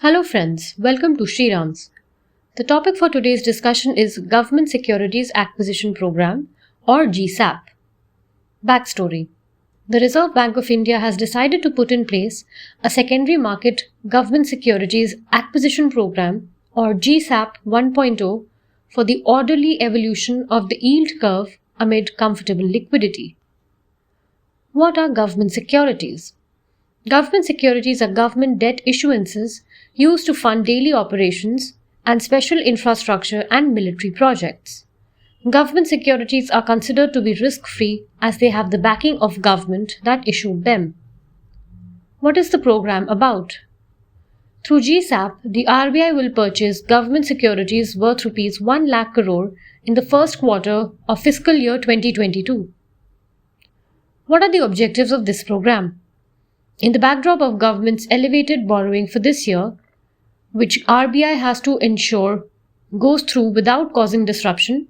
Hello friends, welcome to Shriram's. The topic for today's discussion is Government Securities Acquisition Programme or GSAP. Backstory. The Reserve Bank of India has decided to put in place a secondary market Government Securities Acquisition Programme or GSAP 1.0 for the orderly evolution of the yield curve amid comfortable liquidity. What are government securities? Government securities are government debt issuances used to fund daily operations and special infrastructure and military projects. Government securities are considered to be risk-free as they have the backing of government that issued them. What is the program about? Through GSAP, the RBI will purchase government securities worth Rs 1 lakh crore in the first quarter of fiscal year 2022. What are the objectives of this program? In the backdrop of government's elevated borrowing for this year, which RBI has to ensure goes through without causing disruption,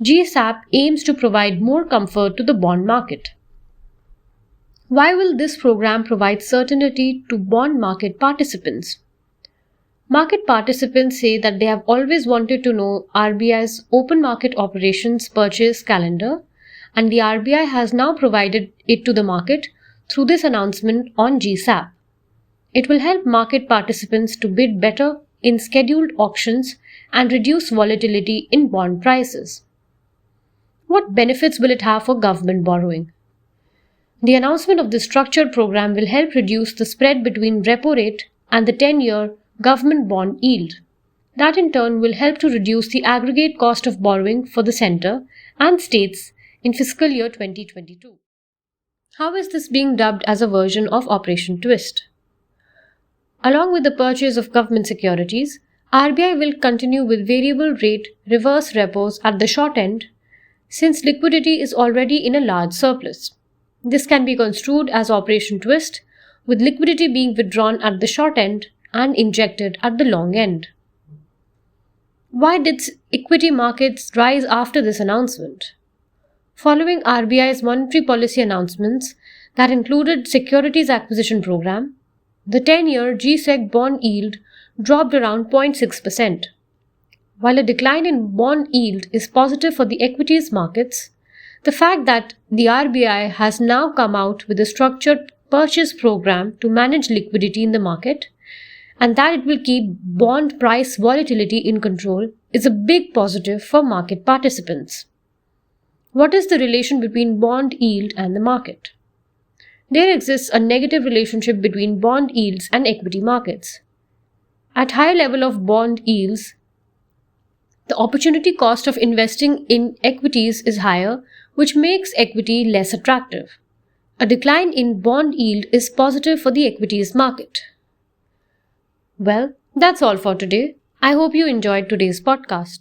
GSAP aims to provide more comfort to the bond market. Why will this program provide certainty to bond market participants? Market participants say that they have always wanted to know RBI's open market operations purchase calendar, and the RBI has now provided it to the market through this announcement on GSAP. It will help market participants to bid better in scheduled auctions and reduce volatility in bond prices. What benefits will it have for government borrowing? The announcement of this structured program will help reduce the spread between repo rate and the 10-year government bond yield. That in turn will help to reduce the aggregate cost of borrowing for the centre and states in fiscal year 2022. How is this being dubbed as a version of Operation Twist? Along with the purchase of government securities, RBI will continue with variable rate reverse repos at the short end since liquidity is already in a large surplus. This can be construed as Operation Twist, with liquidity being withdrawn at the short end and injected at the long end. Why did equity markets rise after this announcement? Following RBI's monetary policy announcements that included Securities Acquisition Programme, the 10-year G-Sec bond yield dropped around 0.6%. While a decline in bond yield is positive for the equities markets, the fact that the RBI has now come out with a structured purchase program to manage liquidity in the market and that it will keep bond price volatility in control is a big positive for market participants. What is the relation between bond yield and the market? There exists a negative relationship between bond yields and equity markets. At high level of bond yields, the opportunity cost of investing in equities is higher, which makes equity less attractive. A decline in bond yield is positive for the equities market. Well, that's all for today. I hope you enjoyed today's podcast.